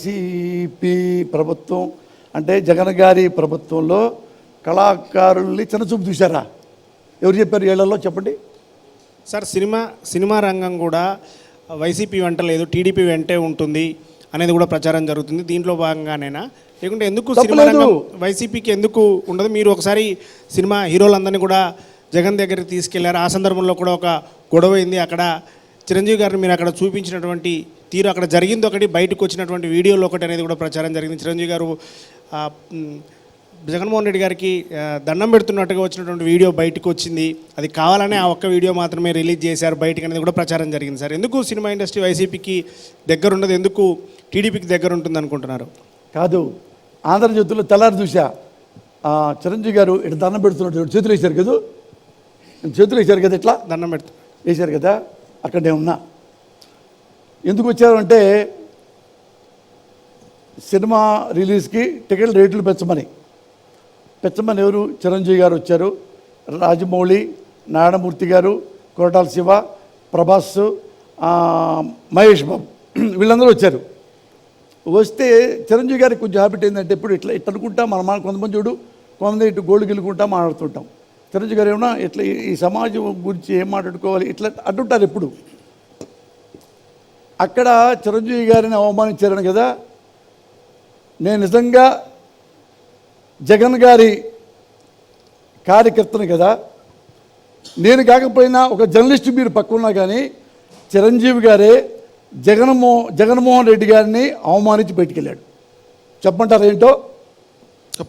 YCP ప్రభుత్వం అంటే జగన్ గారి ప్రభుత్వంలో కళాకారుల్ని చిన్నచూపు చూశారా? ఎవరు చెప్పారు ఏళ్లలో చెప్పండి సార్. సినిమా రంగం కూడా వైసీపీ వెంట లేదు, టీడీపీ వెంటే ఉంటుంది అనేది కూడా ప్రచారం జరుగుతుంది. దీంట్లో భాగంగానేనా, లేకుంటే ఎందుకు సినిమా రంగం వైసీపీకి ఎందుకు ఉండదు? మీరు ఒకసారి సినిమా హీరోలందరినీ కూడా జగన్ దగ్గరికి తీసుకెళ్లారు. ఆ సందర్భంలో కూడా ఒక గొడవ అయింది. అక్కడ చిరంజీవి గారిని మీరు అక్కడ చూపించినటువంటి తీరు, అక్కడ జరిగింది ఒకటి, బయటకు వచ్చినటువంటి వీడియోలో ఒకటి అనేది కూడా ప్రచారం జరిగింది. చిరంజీవి గారు జగన్మోహన్ రెడ్డి గారికి దండం పెడుతున్నట్టుగా వచ్చినటువంటి వీడియో బయటకు వచ్చింది. అది కావాలనే ఆ ఒక్క వీడియో మాత్రమే రిలీజ్ చేశారు బయటకు అనేది కూడా ప్రచారం జరిగింది. సార్, ఎందుకు సినిమా ఇండస్ట్రీ వైసీపీకి దగ్గర ఉండదు, ఎందుకు టీడీపీకి దగ్గర ఉంటుంది అనుకుంటున్నారు? కాదు, ఆంధ్రజ్యోతిలో తెల్లారి చూసా చిరంజీవి గారు ఇట్లా దండం పెడుతున్నట్టు చేతులు వేశారు కదా, చేతులు వేశారు కదా, ఇట్లా దండం పెడుతూ వేశారు కదా. అక్కడ నేను ఉన్నా. ఎందుకు వచ్చారు అంటే సినిమా రిలీజ్కి టికెట్ రేట్లు పెంచమని ఎవరు? చిరంజీవి గారు వచ్చారు, రాజమౌళి, నారాయణమూర్తి గారు, కొరటాల శివ, ప్రభాస్, మహేష్ బాబు, వీళ్ళందరూ వచ్చారు. వస్తే చిరంజీవి గారికి కొంచెం హ్యాబిట్ ఏంటంటే ఇప్పుడు ఇట్లా అనుకుంటా మన కొంతమంది చూడు, కొంతమంది ఇటు గోల్డ్ గెలుకుంటా మాట్లాడుతుంటాం. చిరంజీవి గారు ఏమన్నా ఇట్లా ఈ సమాజం గురించి ఏం మాట్లాడుకోవాలి ఇట్లా అంటుంటారు ఎప్పుడు. అక్కడ చిరంజీవి గారిని అవమానించారని కదా. నేను నిజంగా జగన్ గారి కార్యకర్తను కదా, నేను ఒక జర్నలిస్ట్ మీరు పక్కన్నా కానీ చిరంజీవి గారే జగన్మోహన్ రెడ్డి గారిని అవమానించి బయటికెళ్ళాడు. చెప్పమంటారు ఏంటో?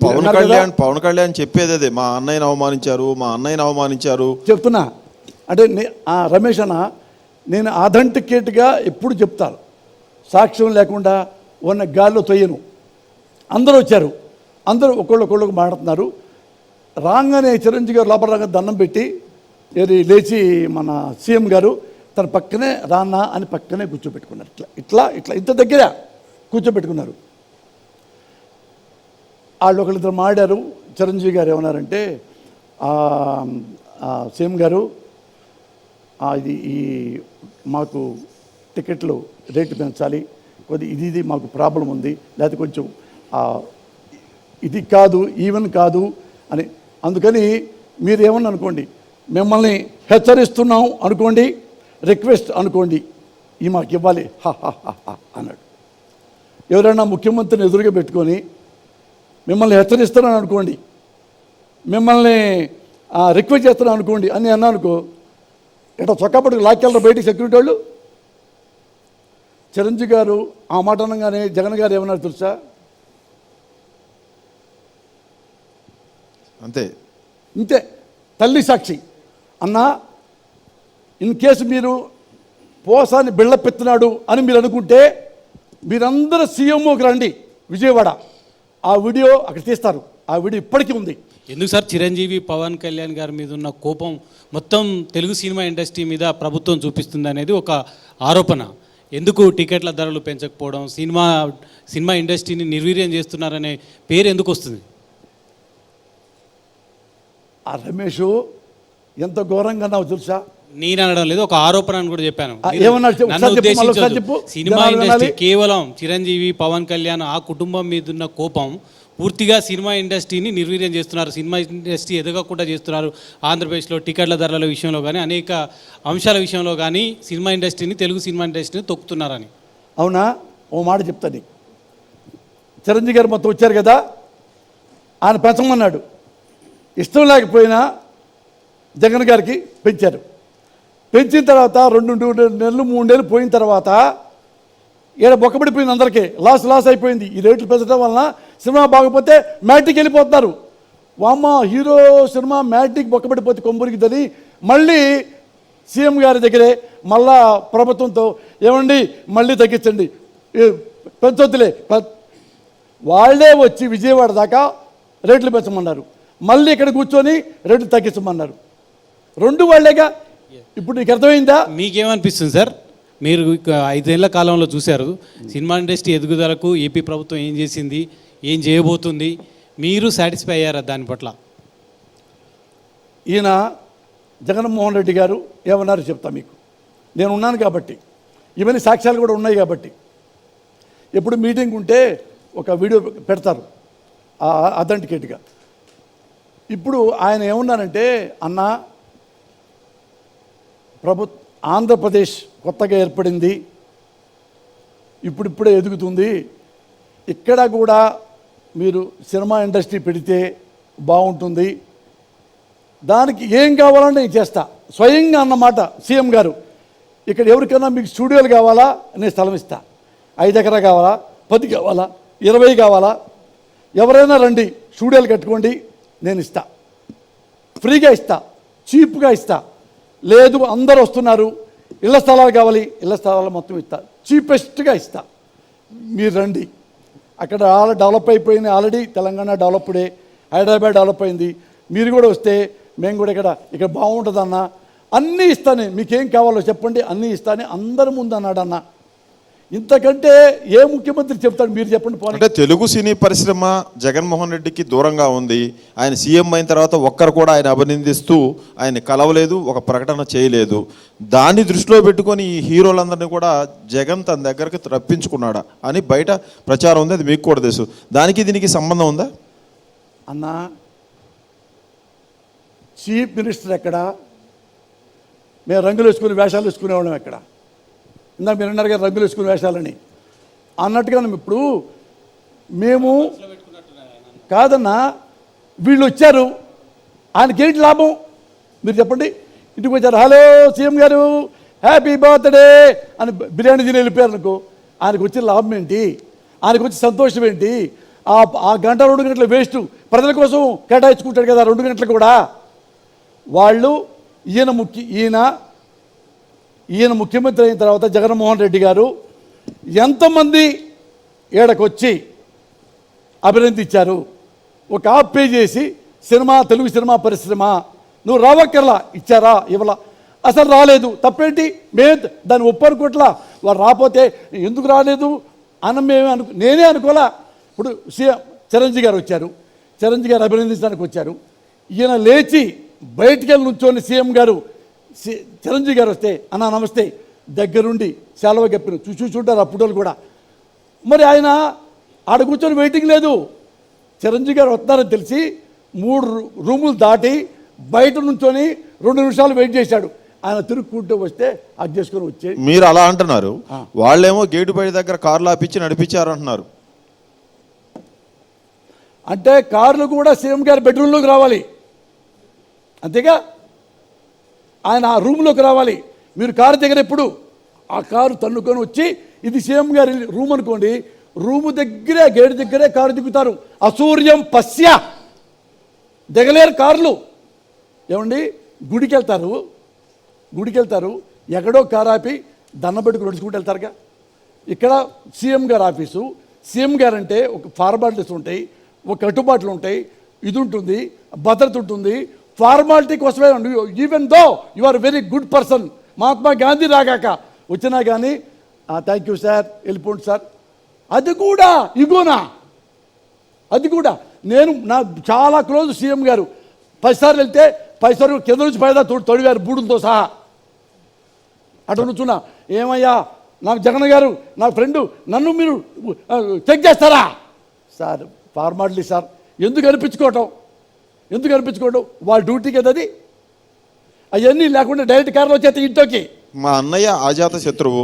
పవన్ కళ్యాణ్ చెప్పేది అదే, మా అన్నయ్యని అవమానించారు చెప్తున్నా. అంటే రమేష్ అన్న, నేను అథెంటికేట్గా ఎప్పుడు చెప్తాను, సాక్ష్యం లేకుండా ఉన్న గాల్లో తొయ్యను. అందరూ వచ్చారు, అందరూ ఒకళ్ళొకళ్ళకు మాట్లాడుతున్నారు. రాగానే చిరంజీవి గారు లోపల రాగా దండం పెట్టి లేచి మన సీఎం గారు తన పక్కనే రానా అని పక్కనే కూర్చోబెట్టుకున్నారు. ఇట్లా ఇంత దగ్గర కూర్చోబెట్టుకున్నారు. వాళ్ళు ఒకళ్ళిద్దరు మాడారు. చిరంజీవి గారు ఏమన్నారంటే, సీఎం గారు ఇది మాకు టికెట్లు రేటు పెంచాలి, ఇది మాకు ప్రాబ్లం ఉంది, లేకపోతే కొంచెం ఇది కాదు, ఈవెన్ కాదు అని. అందుకని మీరు ఏమన్నా అనుకోండి, మిమ్మల్ని హెచ్చరిస్తున్నాం అనుకోండి, రిక్వెస్ట్ అనుకోండి, మాకు ఇవ్వాలి అన్నాడు. ఎవరైనా ముఖ్యమంత్రిని ఎదురుగా పెట్టుకొని మిమ్మల్ని హెచ్చరిస్తున్నాను అనుకోండి, మిమ్మల్ని రిక్వెస్ట్ చేస్తున్నాను అనుకోండి అని అన్నానుకో, ఇట్లా చొక్కాపట్టుకు లాక్కెళ్ళరు బయటికి సెక్యూరిటీ వాళ్ళు. చిరంజీవి గారు ఆ మాట అనగానే జగన్ గారు ఏమన్నారు తెలుసా? ఇంతే, తల్లి సాక్షి అన్నా. ఇన్ కేసు మీరు పోసాన్ని బిళ్ళపెత్తున్నాడు అని మీరు అనుకుంటే మీరందరూ సీఎంఓకి రండి విజయవాడ, ఆ వీడియో అక్కడ తీస్తారు. ఆ వీడియో ఇప్పటికీ ఉంది. ఎందుకు సార్ చిరంజీవి పవన్ కళ్యాణ్ గారి మీద ఉన్న కోపం మొత్తం తెలుగు సినిమా ఇండస్ట్రీ మీద ప్రభుత్వం చూపిస్తుంది అనేది ఒక ఆరోపణ. ఎందుకు టికెట్ల ధరలు పెంచకపోవడం, సినిమా ఇండస్ట్రీని నిర్వీర్యం చేస్తున్నారనే పేరు ఎందుకు వస్తుంది? ఆ రమేష్ ఎంత ఘోరంగా నాకు తెలుసా? నేను అనడం లేదు, ఒక ఆరోపణ అని కూడా చెప్పాను. చెప్పు. సినిమా ఇండస్ట్రీ కేవలం చిరంజీవి పవన్ కళ్యాణ్ ఆ కుటుంబం మీద ఉన్న కోపం పూర్తిగా సినిమా ఇండస్ట్రీని నిర్వీర్యం చేస్తున్నారు, సినిమా ఇండస్ట్రీ ఎదగకుండా చేస్తున్నారు. ఆంధ్రప్రదేశ్లో టికెట్ల ధరల విషయంలో కానీ అనేక అంశాల విషయంలో కానీ తెలుగు సినిమా ఇండస్ట్రీని తొక్కుతున్నారని. అవునా? ఓ మాట చెప్తాను. చిరంజీవి గారు మొత్తం వచ్చారు కదా, ఆయన పెంచమన్నాడు. ఇష్టం లేకపోయినా జగన్ గారికి పెంచారు. పెంచిన తర్వాత 2 నెలలు 3 నెలలు పోయిన తర్వాత ఈడ బొక్కబడిపోయింది, అందరికీ లాస్ అయిపోయింది. ఈ రేట్లు పెంచడం వలన సినిమా బాగపోతే మ్యాట్కి వెళ్ళిపోతున్నారు. వామ్మ హీరో సినిమా మ్యాట్కి బొక్కబడిపోతే కొమ్మరికిదని మళ్ళీ సీఎం గారి దగ్గరే మళ్ళా ప్రభుత్వంతో ఏమండి మళ్ళీ తగ్గించండి, పెంచొద్దులే. వాళ్ళే వచ్చి విజయవాడ దాకా రేట్లు పెంచమన్నారు, మళ్ళీ ఇక్కడ కూర్చొని రేట్లు తగ్గించమన్నారు. 2 వాళ్ళేగా. ఇప్పుడు నీకు అర్థమైందా? మీకేమనిపిస్తుంది సార్? మీరు 5 ఏళ్ల కాలంలో చూశారు సినిమా ఇండస్ట్రీ ఎదుగుదలకు ఏపీ ప్రభుత్వం ఏం చేసింది, ఏం చేయబోతుంది, మీరు సాటిస్ఫై అయ్యారా దాని పట్ల? ఈయన జగన్మోహన్ రెడ్డి గారు ఏమన్నారు చెప్తా మీకు. నేను ఉన్నాను కాబట్టి, ఇవన్నీ సాక్ష్యాలు కూడా ఉన్నాయి కాబట్టి. ఎప్పుడు మీటింగ్ ఉంటే ఒక వీడియో పెడతారు అథెంటికేట్గా. ఇప్పుడు ఆయన ఏమన్నానంటే, అన్న ఆంధ్రప్రదేశ్ కొత్తగా ఏర్పడింది, ఇప్పుడిప్పుడే ఎదుగుతుంది, ఇక్కడ కూడా మీరు సినిమా ఇండస్ట్రీ పెడితే బాగుంటుంది, దానికి ఏం కావాలని నేను చేస్తా స్వయంగా అన్నమాట సీఎం గారు. ఇక్కడ ఎవరికైనా మీకు స్టూడియోలు కావాలా, నేను స్థలం ఇస్తా. 5 ఎకరాలు కావాలా, 10 కావాలా, 20 కావాలా, ఎవరైనా రండి, స్టూడియోలు కట్టుకోండి, నేను ఇస్తా, ఫ్రీగా ఇస్తా, చీప్గా ఇస్తా. లేదు అందరూ వస్తున్నారు, ఇళ్ల స్థలాలు కావాలి, ఇళ్ల స్థలాలు మొత్తం ఇస్తా, చీపెస్ట్గా ఇస్తా, మీరు రండి. అక్కడ డెవలప్ అయిపోయింది ఆల్రెడీ, తెలంగాణ డెవలప్డే, హైదరాబాద్ డెవలప్ అయింది, మీరు కూడా వస్తే మేము కూడా ఇక్కడ బాగుంటుందన్న, అన్నీ ఇస్తాను, మీకేం కావాలో చెప్పండి అన్నీ ఇస్తాను అందరి ముందు అన్నాడు. అన్న ఇంతకంటే ఏ ముఖ్యమంత్రి చెప్తాడు, మీరు చెప్పండి పోనీ. అంటే తెలుగు సినీ పరిశ్రమ జగన్మోహన్ రెడ్డికి దూరంగా ఉంది. ఆయన సీఎం అయిన తర్వాత ఒక్కరు కూడా ఆయన అభినందిస్తూ ఆయన కలవలేదు, ఒక ప్రకటన చేయలేదు. దాన్ని దృష్టిలో పెట్టుకొని ఈ హీరోలందరినీ కూడా జగన్ తన దగ్గరకు రప్పించుకున్నాడా అని బయట ప్రచారం ఉంది, అది మీకు కూడా తెలుసు. దానికి దీనికి సంబంధం ఉందా అన్న? చీఫ్ మినిస్టర్ ఎక్కడ? మేము రంగులు వేసుకుని వేషాలు వేసుకునేవాళ్ళం ఎక్కడ? ఇందాక మీరు అన్నారు కదా రంగులు వేసుకుని వేషాలని అన్నట్టుగా. ఇప్పుడు మేము కాదన్నా, వీళ్ళు వచ్చారు, ఆయనకేంటి లాభం మీరు చెప్పండి? ఇంటికి వచ్చారు, హలో సీఎం గారు హ్యాపీ బర్త్డే అని బిర్యానీ తిని వెళ్ళిపోయారు అనుకో, ఆయనకు వచ్చిన లాభం ఏంటి? ఆయనకు వచ్చి సంతోషం ఏంటి? ఆ గంట 2 గంటల వేస్ట్ ప్రజల కోసం కేటాయించుకుంటాడు కదా 2 గంటలు కూడా. వాళ్ళు ఈయన ముఖ్యమంత్రి అయిన తర్వాత జగన్మోహన్ రెడ్డి గారు ఎంతమంది ఏడకొచ్చి అభినందించారు? ఒక యాప్ పే చేసి తెలుగు సినిమా పరిశ్రమ నువ్వు రావక్కర్లా, ఇచ్చారా? ఇవ్వలా, అసలు రాలేదు, తప్పేంటి? మేము దాన్ని ఒప్పనుకోట్లా. వారు రాకపోతే ఎందుకు రాలేదు అని నేనే అనుకోలా. ఇప్పుడు సీఎం చిరంజీవి గారు వచ్చారు, చిరంజీవి గారు అభినందించడానికి వచ్చారు, ఈయన లేచి బయటికి వెళ్ళి నుంచోని సీఎం గారు చిరంజీవి గారు వస్తే అన్న నమస్తే దగ్గరుండి సెలవు చెప్పిన చూడారు అప్పుడు కూడా. మరి ఆయన ఆడ కూర్చొని వెయిటింగ్ లేదు, చిరంజీవి గారు వస్తున్నారని తెలిసి 3 రూములు దాటి బయట నుంచొని 2 నిమిషాలు వెయిట్ చేశాడు. ఆయన తిరుగుకుంటూ వస్తే అది చేసుకొని వచ్చే. మీరు అలా అంటున్నారు, వాళ్ళేమో గేటు బయట దగ్గర కార్లు ఆపించి నడిపించారు అంటున్నారు. అంటే కార్లు కూడా సీఎం గారి బెడ్రూమ్లోకి రావాలి, అంతేగా? ఆయన ఆ రూమ్లోకి రావాలి. మీరు కారు దగ్గర ఎప్పుడు ఆ కారు తన్నుకొని వచ్చి ఇది సీఎం గారి రూమ్ అనుకోండి, రూము దగ్గరే గేటు దగ్గరే కారు దిగుతారు. అసూర్యం పశ్య దిగలేరు కార్లు. ఏమండి గుడికి వెళ్తారు, ఎక్కడో కారు ఆపి దండం పెట్టుకుని నడుచుకుంటూ వెళ్తారుగా. ఇక్కడ సీఎం గారు ఆఫీసు, సీఎం గారు అంటే ఒక ఫార్మాలిటీస్ ఉంటాయి, ఒక కట్టుబాట్లు ఉంటాయి, ఇది ఉంటుంది, భద్రత ఉంటుంది. ఫార్మాలిటీ కోసమే, even though you are very good person, Mahatma Gandhi రాగాక వచ్చినా కానీ థ్యాంక్ యూ సార్ వెళ్ళిపోండి సార్, అది కూడా ఇగోనా? అది కూడా నా చాలా క్లోజ్ సీఎం గారు 10 సార్లు వెళ్తే 10 సార్లు కింద నుంచి పైదా తొడిగారు బూడులతో సహా. అటు నుంచున్నా, ఏమయ్యా నాకు జగన్ గారు నా ఫ్రెండు, నన్ను మీరు చెక్ చేస్తారా? సార్ ఫార్మాలిటీ సార్, ఎందుకు అనిపించుకోవటం వాళ్ళ డ్యూటీ కదా అది. అవన్నీ లేకుండా డైరెక్ట్ కార్లో వచ్చేస్తే ఇంట్లోకి. మా అన్నయ్య అజాత శత్రువు,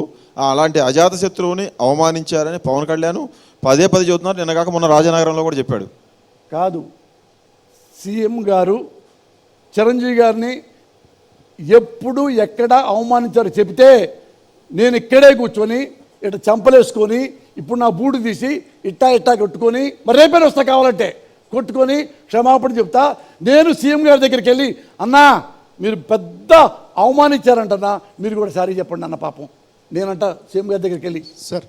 అలాంటి అజాత శత్రువుని అవమానించారని పవన్ కళ్యాణ్ పదే చెబుతున్నారు. నిన్నగాక మొన్న రాజనగరంలో కూడా చెప్పాడు. కాదు, సీఎం గారు చిరంజీవి గారిని ఎప్పుడు ఎక్కడ అవమానించారో చెబితే నేను ఇక్కడే కూర్చొని ఇట్లా చంపలేసుకొని ఇప్పుడు నా బూడు తీసి ఇట్టా కొట్టుకొని మరి రేపే వస్తా కావాలంటే కొట్టుకొని క్షమాపణ చెప్తా. నేను సీఎం గారి దగ్గరికి వెళ్ళి అన్నా మీరు పెద్ద అవమానించారంటన్నా, మీరు కూడా సారీ చెప్పండి అన్న పాపం నేనంట సీఎం గారి దగ్గరికి వెళ్ళి. సార్